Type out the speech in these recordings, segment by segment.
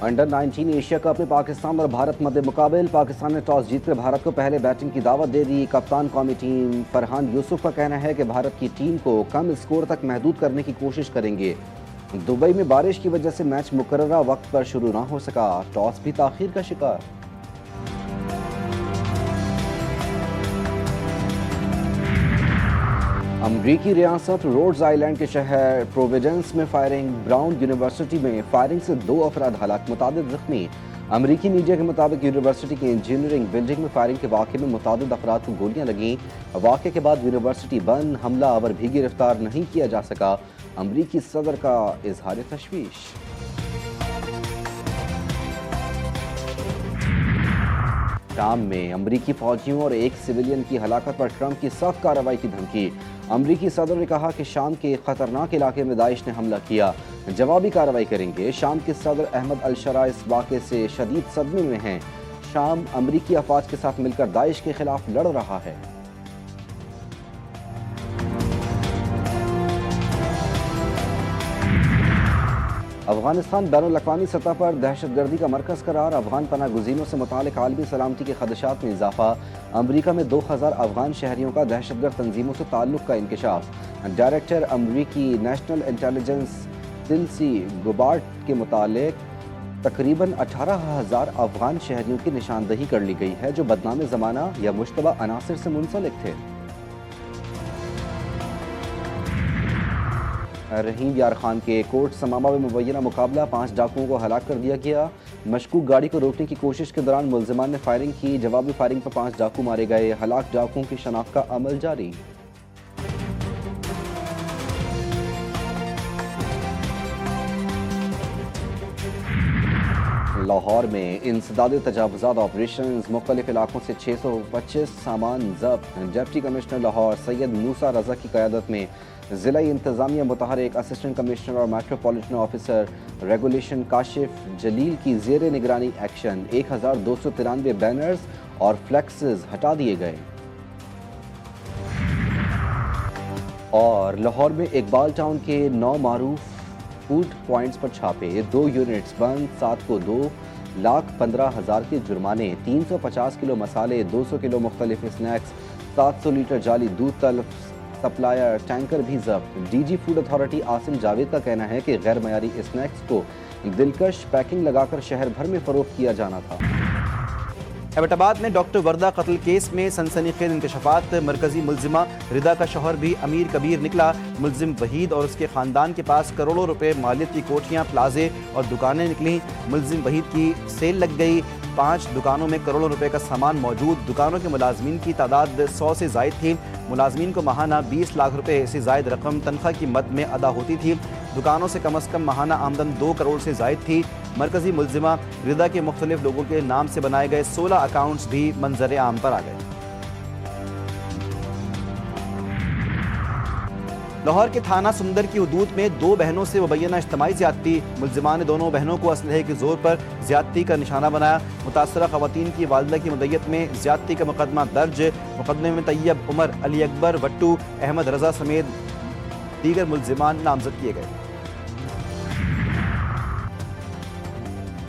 Under 19 Asia cup में पाकिस्तान और भारत मध्य मुकाबले। पाकिस्तान ने टॉस जीतकर भारत को पहले बैटिंग की दावत दे दी। कप्तान कौमी टीम फरहान यूसुफ का कहना है कि भारत की टीम को कम स्कोर तक महदूद करने की कोशिश करेंगे। दुबई में बारिश की वजह से मैच मुकर्ररा वक्त पर शुरू न हो सका। टॉस भी ताखीर का शिकार। अमरीकी रियासत रोड्स आइलैंड के शहर प्रोविडेंस में फायरिंग। ब्राउन यूनिवर्सिटी में फायरिंग से 2 अफराद हलाक, मुतादिद जख्मी। अमरीकी मीडिया के मुताबिक यूनिवर्सिटी की इंजीनियरिंग बिल्डिंग में फायरिंग के वाक़े में मुतादिद अफराद को गोलियां लगीं। वाक़े के बाद यूनिवर्सिटी बंद, हमलावर भी गिरफ्तार नहीं किया जा सका। अमरीकी सदर का इजहार तशवीश। शाम में अमरीकी फौजियों और एक सिविलियन की हलाकत पर ट्रंप की सख्त कार्रवाई की धमकी। अमरीकी सदर ने कहा कि शाम के खतरनाक इलाके में दाइश ने हमला किया, जवाबी कार्रवाई करेंगे। शाम के सदर अहमद अल-शरा इस वाक़े से शदीद सदमे में हैं। शाम अमरीकी अफवाज के साथ मिलकर दाइश के खिलाफ लड़ रहा है। अफगानिस्तान बैनुल-अक़वामी सतह पर दहशतगर्दी का मरकज़ करार। अफगान पनाह गुज़ीनों से मुतालिक आलमी सलामती के खदशात में इजाफा। अमरीका में 2000 अफगान शहरियों का दहशतगर्द तंजीमों से ताल्लुक़ का इंकशाफ। डायरेक्टर अमरीकी नेशनल इंटेलिजेंस तिलसी गुबार्ट के मुतालिक तकरीबन 18,000 अफगान शहरियों की निशानदही कर ली गई है जो बदनाम ज़माना या मुश्तबा अनासिर से मुंसलिक थे। रहीम यार खान के कोर्ट समामा में मुबैना मुकाबला। 5 डाकुओं को हलाक कर दिया गया। मशकूक गाड़ी को रोकने की कोशिश के दौरान मुल्जिमान ने फायरिंग की। जवाबी फायरिंग पर 5 डाकू मारे गए। हलाक डाकुओं की शनाख्त का अमल जारी। लाहौर में इंसदादी तजावुज़ात ऑपरेशन। मुख्तलिफ इलाकों से 625 सामान जब्त। डिप्टी कमिश्नर लाहौर सैयद मूसा रजा की क़यादत में ज़िला इंतज़ामिया मुतहरिक असिस्टेंट कमिश्नर और मेट्रोपॉलिटन ऑफिसर रेगुलेशन काशिफ जलील की ज़ेर निगरानी एक्शन। 1293 बैनर्स और फ्लैक्सेस हटा दिए गए। और लाहौर में इकबाल टाउन के 9 मारूफ फूड पॉइंट्स पर छापे। 2 यूनिट्स बंद, 7 को 2,15,000 के जुर्माने। 350 किलो मसाले, 200 किलो मुख्तलिफ स्नैक्स, 700 लीटर जाली दूध तल्फ। सप्लायर टैंकर भी जब्त। DG food authority Asim Javed का कहना है कि गैर मयारी स्नैक्स को दिलकश पैकिंग लगाकर शहर भर में फरोख्त किया जाना था। एबटाबाद में डॉक्टर वर्दा कत्ल केस में सनसनीखेज इंकशाफात। मरकजी मुल्जिमा रिदा का शौहर भी अमीर कबीर निकला। मुल्जिम वहीद और उसके खानदान के पास करोड़ों रुपए मालियत की कोठियाँ, प्लाजे और दुकानें निकलीं। मुल्जिम वहीद की सेल लग गई। 5 दुकानों में करोड़ों रुपए का सामान मौजूद। दुकानों के मुलाजमीन की तादाद 100 से जायद थी। मुलाजमीन को माहाना 20 लाख रुपए से जायद रकम तनख्वाह की मद में अदा होती थी। दुकानों से कम माहाना आमदन 2 करोड़ से जायद थी। मरकजी मुल्जिमा रिदा के मुख्तलिफ लोगों के नाम से बनाए गए 16 अकाउंट्स भी मंजर आम पर आ गए। लाहौर के थाना सुंदर की हदूद में 2 बहनों से मुबैना इज्तिमाई ज़्यादती। मुल्जिमान ने दोनों बहनों को असलहे के जोर पर ज़्यादती का निशाना बनाया। मुतासरा ख़वातीन की वालिदा की मुद्दत में ज़्यादती का मुकदमा दर्ज। मुकदमे में तैयब उमर, अली अकबर, वट्टू, अहमद रजा समेत दीगर मुल्जिमान नामजद किए गए।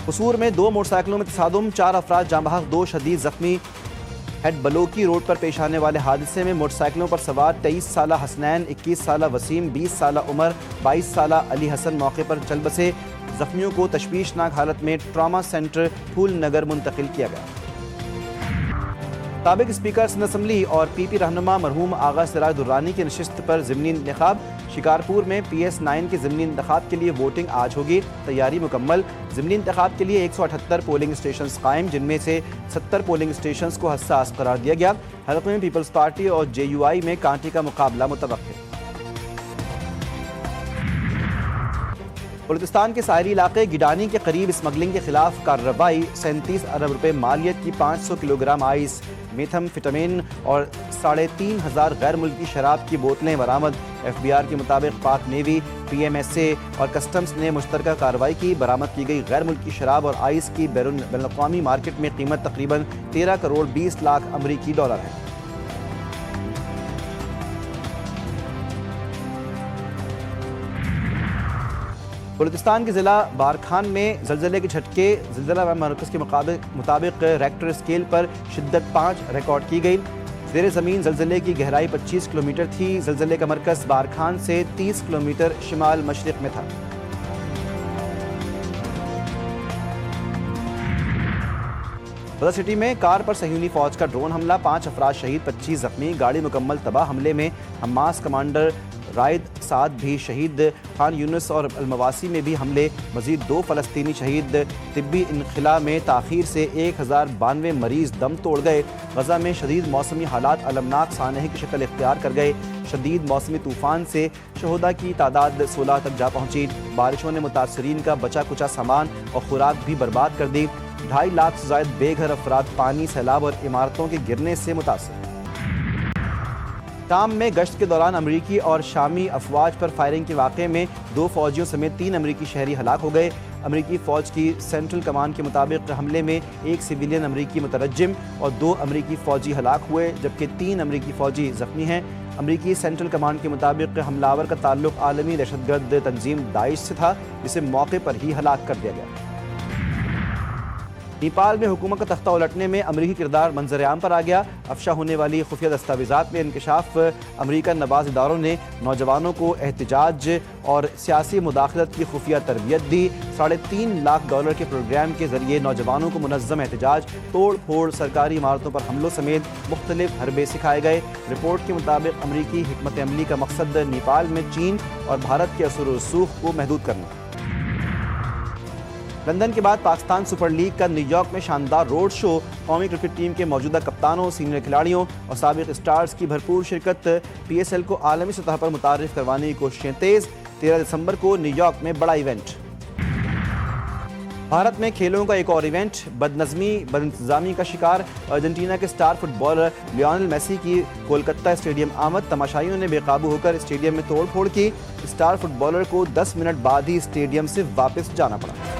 कसूर में 2 मोटरसाइकिलों में तसादुम, 4 अफराद जाँ बहक, 2 शदीद जख्मी। हेड बलोकी रोड पर पेश आने वाले हादसे में मोटरसाइकिलों पर सवार 23 साला हसनैन, 21 साला वसीम, 20 साला उमर, 22 साला अली हसन मौके पर चल बसे। जख्मियों को तशवीशनाक हालत में ट्रामा सेंटर फूल नगर मुंतकिल किया गया। साबिक स्पीकर सिंध असम्बली और पीपी रहनुमा मरहूम आगा सिराज दुर्रानी की नशिस्त पर ज़िमनी इंतखाब। शिकारपुर में PS9 के ज़िमनी इंतखाब के लिए वोटिंग आज होगी। तैयारी मुकम्मल। ज़िमनी इंतखाब के लिए 178 पोलिंग स्टेशन कायम, जिनमें से 70 पोलिंग स्टेशन को हसास करार दिया गया। हलक़े में पीपल्स पार्टी और JUI में कांटे का मुकाबला मुतवक्किल। बलूचिस्तान के साहली इलाके गिडानी के करीब स्मगलिंग के खिलाफ कार्रवाई। 37 अरब रुपए मालियत की 500 किलोग्राम आइस, मेथमफेटामिन और 3,500 गैर मुल्की शराब की बोतलें बरामद। FBR के मुताबिक पाक नेवी, PMSA और कस्टम्स ने मुश्तरका कार्रवाई की। बरामद की गई गैर मुल्की शराब और आइस की बैनुल-अक़वामी मार्केट में कीमत तकरीबन 13 करोड़ 20 लाख अमरीकी डॉलर है। बलूचिस्तान के ज़िला बारखान में ज़लज़ले के झटके ज़िलज़ला मरकज़ के मुताबिक रेक्टर स्केल पर शिद्दत 5 रिकॉर्ड की गई। ज़ेर ज़मीन ज़लज़ले की गहराई 25 किलोमीटर थी। ज़लज़ले का मरकज़ बारखान से 30 किलोमीटर शिमाल मशरिक़ में था। बदर सिटी में कार पर सहयूनी फौज का ड्रोन हमला, 5 अफराद शहीद, 25 जख्मी, गाड़ी मुकम्मल तबाह। हमले में हमास कमांडर रायद साद भी शहीद। खान यूनुस और अलमवासी में भी हमले, मजीद 2 फ़लस्तीनी शहीद। तिब्बी इनखला में ताख़ीर से 1092 मरीज़ दम तोड़ गए। गज़ा में शदीद मौसमी हालात अलमनाक सानहे की शक्ल इख्तियार कर गए। शदीद मौसमी तूफ़ान से शहदा की तादाद 16 तक जा पहुँची। बारिशों ने मुतासरीन का बचा कुचा सामान और खुराक भी बर्बाद कर दी। 2.5 लाख से ज़ायद बेघर अफराद पानी, सैलाब और इमारतों के गिरने से मुतासर। शाम में गश्त के दौरान अमरीकी और शामी अफवाज पर फायरिंग के वाक़े में 2 फौजियों समेत 3 अमरीकी शहरी हलाक हो गए। अमरीकी फ़ौज की सेंट्रल कमान के मुताबिक हमले में 1 सिविलियन अमरीकी मुतरज्जिम और 2 अमरीकी फ़ौजी हलाक हुए, जबकि 3 अमरीकी फ़ौजी ज़ख्मी हैं। अमरीकी सेंट्रल कमान के मुताबिक हमलावर का ताल्लुक आलमी दहशतगर्द तंजीम दाइश से था, जिसे मौके पर ही हलाक कर दिया गया। नेपाल में हुकूमत का तख्ता उलटने में अमरीकी किरदार मंजर-ए-आम पर आ गया। अफशा होने वाली खुफिया दस्तावेज़ात में इंकशाफ, अमरीका नवाज इदारों ने नौजवानों को एहतजाज और सियासी मुदाखलत की खुफिया तरबियत दी। $3.5 लाख के प्रोग्राम के जरिए नौजवानों को मुनज़्ज़म एहतजाज, तोड़ फोड़, सरकारी इमारतों पर हमलों समेत मुख्तलिफ हरबे सिखाए गए। रिपोर्ट के मुताबिक अमरीकी हिकमत अमली का मकसद नेपाल में चीन और भारत के असर व रसूख को महदूद करना। लंदन के बाद पाकिस्तान सुपर लीग का न्यूयॉर्क में शानदार रोड शो, कौमी क्रिकेट टीम के मौजूदा कप्तानों, सीनियर खिलाड़ियों और साबिक स्टार्स की भरपूर शिरकत। PSL को आलमी सतह पर मुतारिफ करवाने की कोशिशें तेज। 13 दिसंबर को न्यूयॉर्क में बड़ा इवेंट। भारत में खेलों का एक और इवेंट, बदनज़मी बदइंतज़ामी का शिकार अर्जेंटीना के स्टार फुटबॉलर लियोनेल मेसी की कोलकाता स्टेडियम आमद। तमाशाइयों ने बेकाबू होकर स्टेडियम में तोड़ फोड़ की। स्टार फुटबॉलर को 10 मिनट बाद ही स्टेडियम से वापस जाना पड़ा।